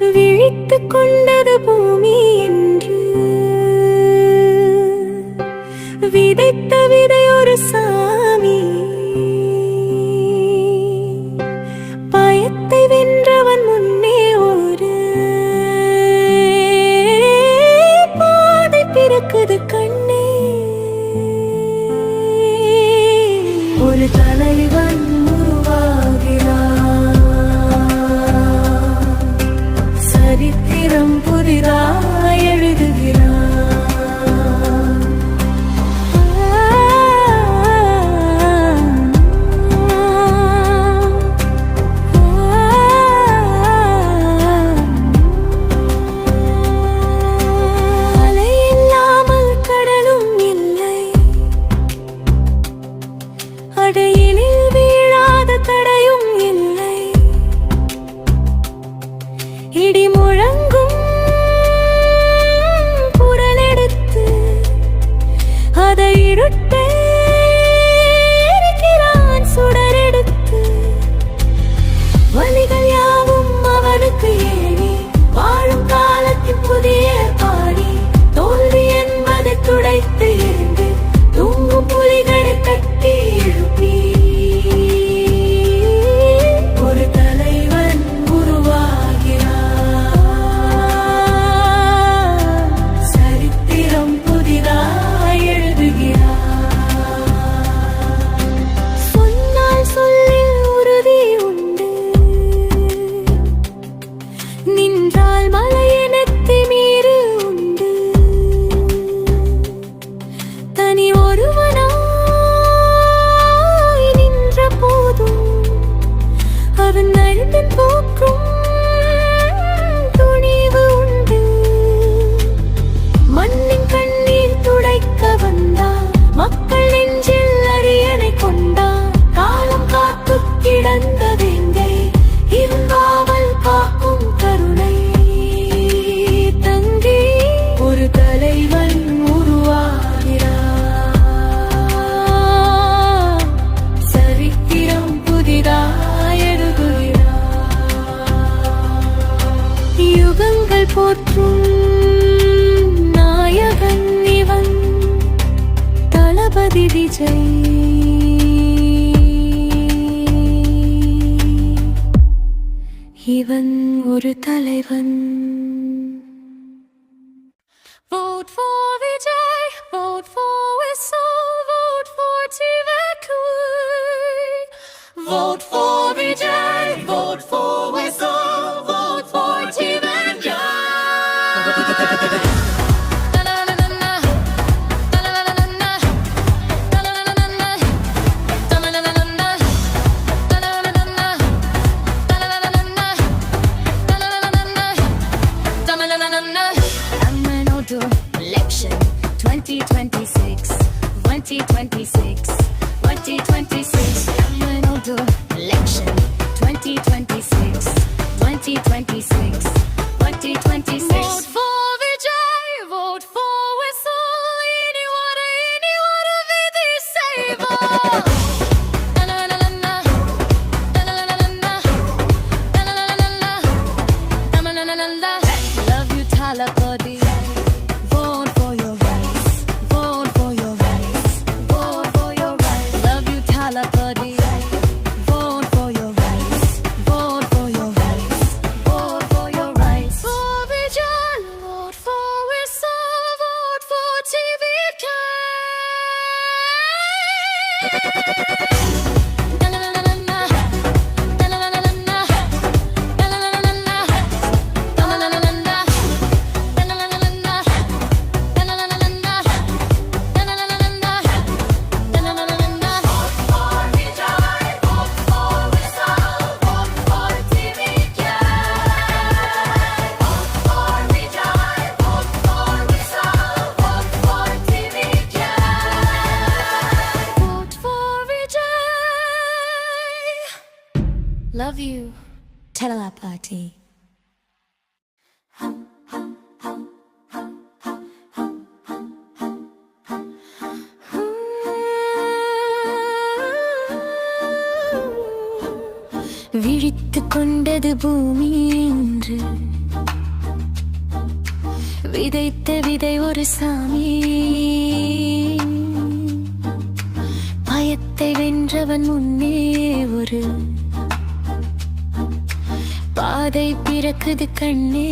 விழித்துக் கொண்டது பூமி என்று விதைத்த விதை ஒரு சாமி. பயத்தை வென்றவன் முன்னே ஒரு பாதை பிறக்குது கண்ணே. ஒரு தலைவன் உருவாகிறான், சரித்திரம் புதிதாய் எழுதுகிறான். அடையினில் வீழாத தடையும் இல்லை, இடி முழங்கும் குரலெடுத்து அதை இருட்டே இருக்கிறான் சுடரெடுத்து. வலிகள் யாவும் அவனுக்கு ஏனி, வாழும் காலத்தின் புதிய பாடி. தோல்வி என்பதை துடைத்து எறிந்து தூங்கும் புலிகளை கட்டி எழுப்பி ஒரு தலைவன் உருவாகிறான், சரித்திரம் புதிதாய் எழுதுகிறான். சொன்னால் சொல்லில் உறுதி உண்டு, நின்றால் மலையெனத்தி மீறு உண்டு. தனி ஒருவனா அவன் அழுத்தன் போக்கும் துணிவு உண்டு. மண்ணின் கண்ணீர் துடைக்க வந்தான், மக்கள் நெஞ்சில் அரியணை கொண்டான். காலம் காத்து கிடந்த வேங்கை இருந்தாமல் காக்கும் கருணை தங்கி ஒரு தலைவன் உருவாகிறான், சரித்திரம் புதிதாய் யுகங்கள் போற்றும் நாயகன் இவன், தளபதி விஜய். இவன் ஒரு தலைவன். Vote for Vijay, vote for Whistle, vote for Tivakui. Vote for Vijay, vote for Whistle, vote for Tivakui. Election 2026, 2026, 2026. Election 2026, 2026, 2026. Vote for Vijay, vote for Whistle. Anyone Vidhi Seva. Love you Talapadi. Vote for your rights, vote for your rights, vote for your rights. Love you Talapadi. Vote for your rights, vote for your rights, vote for your rights. For Vijay, vote for Whistle, vote for TVK. Love you, Talapati. விழித்துக் கொண்டது பூமி என்று விதைத்த விதை ஒரு சாமி, பயத்தை வென்றவன் முன்னே ஒரு பாதை பிறக்குது கண்ணே.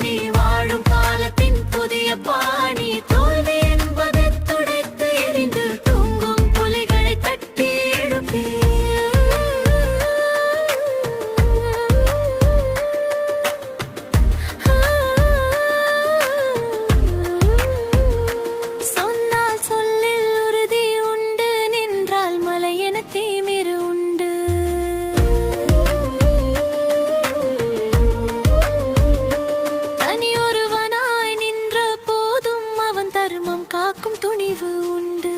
நீ வாழும் காலத்தின் புதிய பாணி, தோல்வி என்பதை துடைத்து எறிந்து தூங்கும் புலிகளை தட்டி எழுப்பி சொன்னால் சொல்லில் உறுதி உண்டு, நின்றால் மலை என தீமிரு உண்டு. காக்கும் துணிவு உண்டு.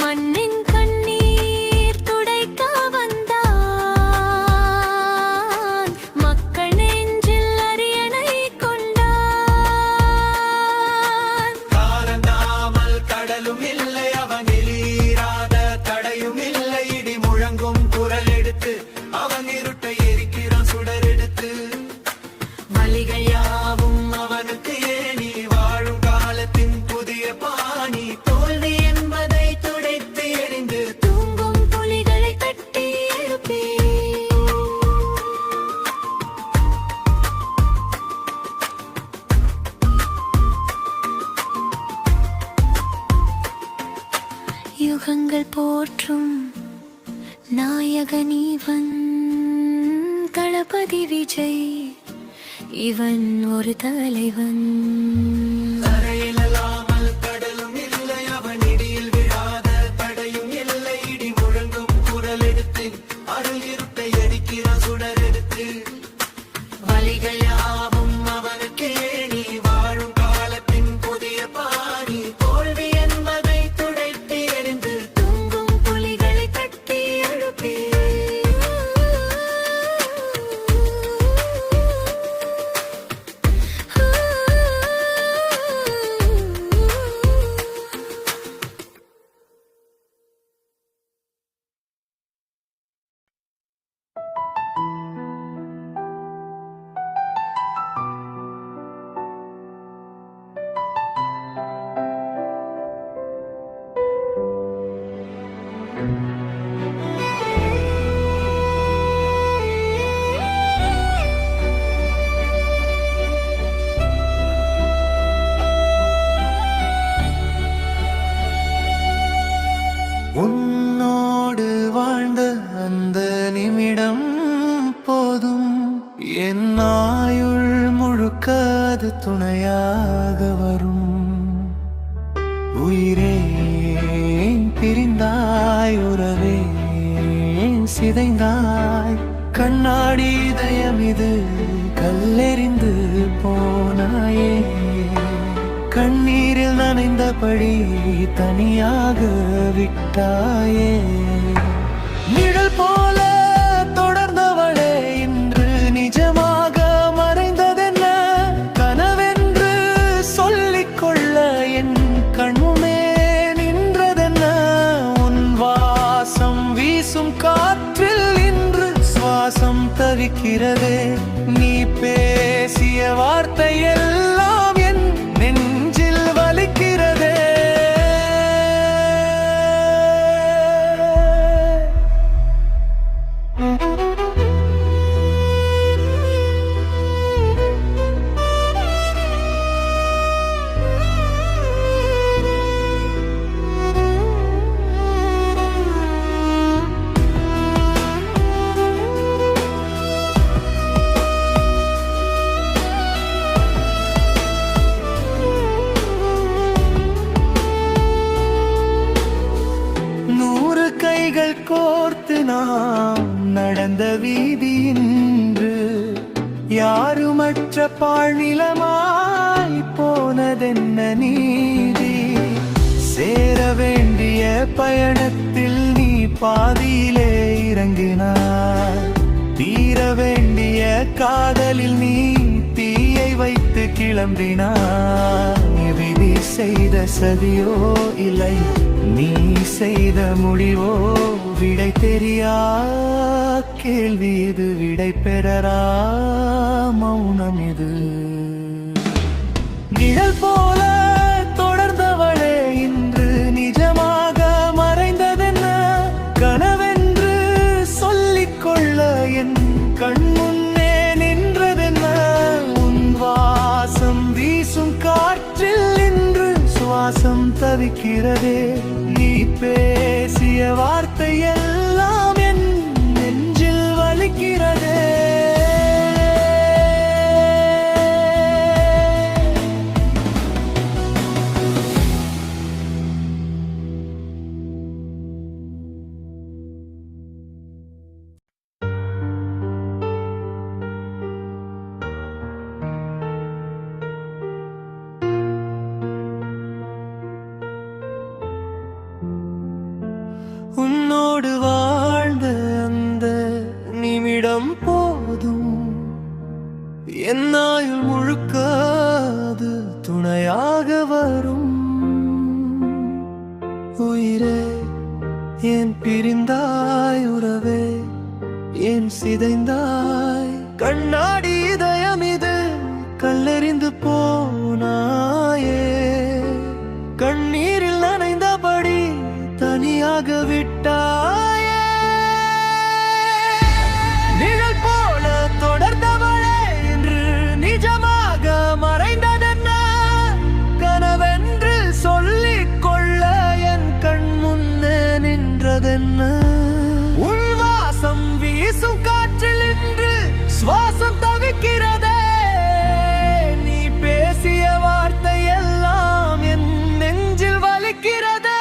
மண்ணின் கண்ணீர் துடைக்க வந்தான், மக்கள் நெஞ்சில் அரியணை கொண்டான். காரணாமல் கடலும் இல்லை, அவன் எழீராத தடையும் இல்லை. இடி முழங்கும் குரல் எடுத்து அவன் இருட்டை எரிக்கிறான் சுடர் எடுத்து. யாவும் அவனுக்கு ஏனி வாழும் காலத்தின் புதிய பாணி, தோல்வி என்பதை துடைத்து எறிந்து தூங்கும் புலிகளை தட்டி எழுப்பி யுகங்கள் போற்றும் நாயகனீவன் தளபதி விஜய், இவன் ஒரு தலைவன். தரையிலாமல் கடலும் இல்லை, அவன் இடியில் விழாத தடையும் இல்லை. இடி முழங்கும் குரல் எடுத்து அருள் இருட்டை அடிக்கிறான் சுடர் எடுத்து. வலிகள் யாவும் அவனுக்கு ஏனி வாழும் காலத்தின் புதிய பாணி, தோல்வி என்பதை துடைத்து எறிந்து தூங்கும் புலிகளை தட்டி எழுப்பி உன்னோடு வாழ்ந்த அந்த நிமிடம் போதும், என் ஆயுள் முழுக்க அது துணையாக வரும். உயிரே பிரிந்தாய், உறவே சிதைந்தாய், கண்ணாடி இதயம் இது கல்லெறிந்து போனாயே. கண்ணீரில் நனைந்தபடி தனியாக விட்டாயே. நிழல் போல தொடர்ந்தவளே இன்று நிஜமாக மறைந்ததென்ன? கனவென்று சொல்லிக்கொள்ள என் கண்முனே நின்றதென்ன? உன் வாசம் வீசும் காற்றில் இன்று சுவாசம் தவிக்கிறதே. நீ பேசிய வார்த்தை எல்லாம் என் நெஞ்சில் வலிக்கிறதே. கோர்த்து நாம் நடந்த வீதி இன்று யாருமற்ற பாழ்நிலமாய் போனதென்ன நீதி சேர வேண்டிய பயணத்தில் நீ பாதியிலே இறங்கினாய் தீர வேண்டிய காதலில் நீ தீயை வைத்து கிளம்பினாய் விதி செய்த சதியோ இல்லை நீ செய்த முடிவோ விடை தெரியா கேள்வி இது விடை பெறரா மௌனம் இது நிழல் போல தொடர்ந்தவளே இன்று நிஜமாக மறைந்ததென்ன கனவென்று சொல்லிக்கொள்ள என் கண் முன்னே நின்றதென்ன உன் வாசம் வீசும் காற்றில் இன்று சுவாசம் தவிக்கிறதே நீ பேசிய வார்த்தை எல்லாம் என் நெஞ்சில் வலிக்கிறதே உன்னோடு வாழ்ந்த அந்த நிமிடம் போதும் என்னாயுள் முழுக்க அது துணையாக வரும் உயிரே ஏன் பிரிந்தாய் உறவே ஏன் சிதைந்தாய் கண்ணாடி இதயம் இது கல்லெறிந்து போனாயே கண்ணீரில் நனைந்தபடி தனியாக விட்டாயே நிழல் போல தொடர்ந்தவளே என்று நிஜமாக மறைந்ததென்ன கனவென்று சொல்லிக் கொள்ள என் கண் முன்னே நின்றதென்ன உன் வாசம் வீசும் காற்றில் இன்று சுவாசம் தவிக்கிறதே நீ பேசிய வார்த்தை எல்லாம் என் நெஞ்சில் வலிக்கிறதே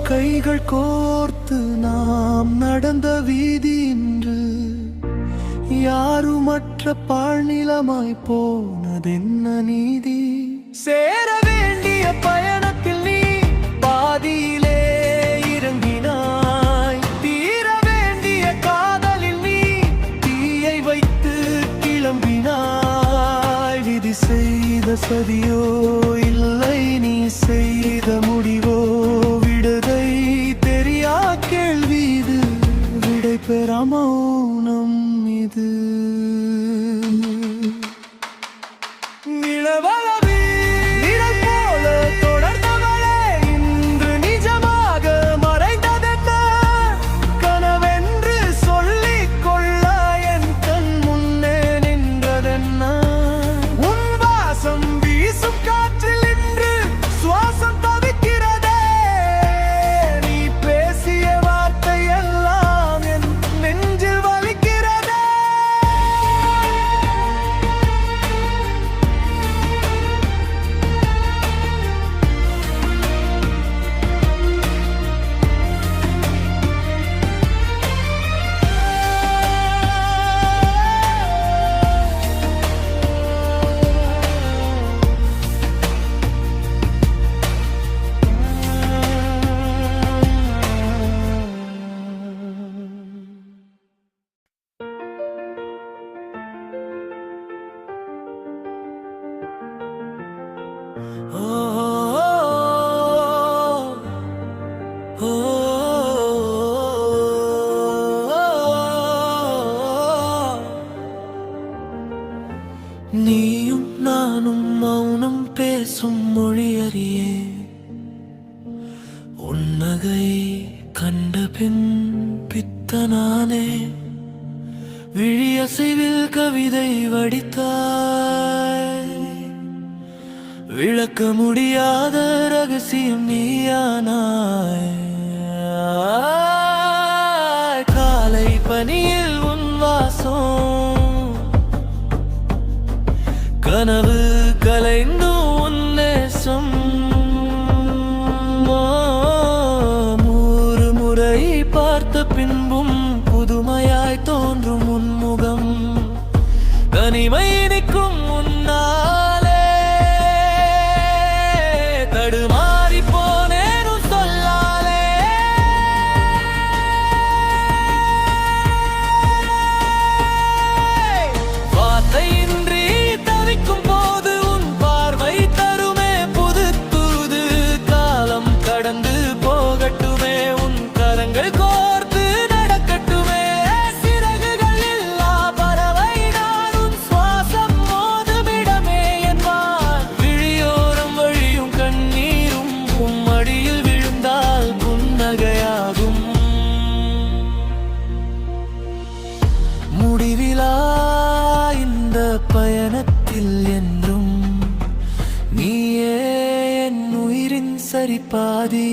கைகள் கோர்த்து நாம் நடந்த வீதி இன்று யாருமற்ற பாழ்நிலமாய் போனதென்ன நீதி சேர வேண்டிய பயணத்தில் நீ பாதியிலே இறங்கினாய் தீர வேண்டிய காதலில் நீ தீயை வைத்து கிளம்பினாய் விதி செய்த சதியோ இல்லை நீ செய்த முடிவோ விடுதை தெரியா கேள்வி இது விடை பெறா மௌனம் இது நிலவளவி நிழல் போல தொடர்ந்தவளே இன்று நிஜமாக மறைந்ததென்ன கனவென்று சொல்லிக் கொள்ள என் கண் முன்னே நின்றதென்ன உன் வாசம் வீசும் காற்றில் இன்று சுவாசம் தவிக்கிறதே நீ பேசிய வார்த்தை எல்லாம் என் நெஞ்சில் வலிக்கிறதே நீயும் நானும் மௌனம் பேசும் மொழியறியே உன்னகை கண்ட பின் பித்தனானே விழியசைவில் கவிதை வடித்தாய் விளக்க முடியாத ரகசியம் நீயானாய். காலை பனியில் உன் வாசம், கனவு கலைந்து உன் நேசம். 100 முறை பார்த்த பின்பும் புதுமையாய் தோன்றும் உன்முகம், தனிமை நிற்கும் உன்னாலே தடுமாறி போனேன் உன் சொல்லாலே. வார்த்தையின்றி தவிக்கும் போது உன் பார்வை தருமே புது தூது. காலம் கடந்து போகட்டுமே, உன் கரங்கள் கோர்த்து நடக்கட்டுமே. சிறகுகள் இல்லா பறவை நான், உன் சுவாசம் மோதுமிடமே என்பான். விழியோரம் வழியும் கண்ணீரும் உம் மடியில் விழுந்தால் புன்னகையாகும். முடிவிலா இந்த பயணத்தில் என்றும் நீயே என் உயிரின் சரிபாதி.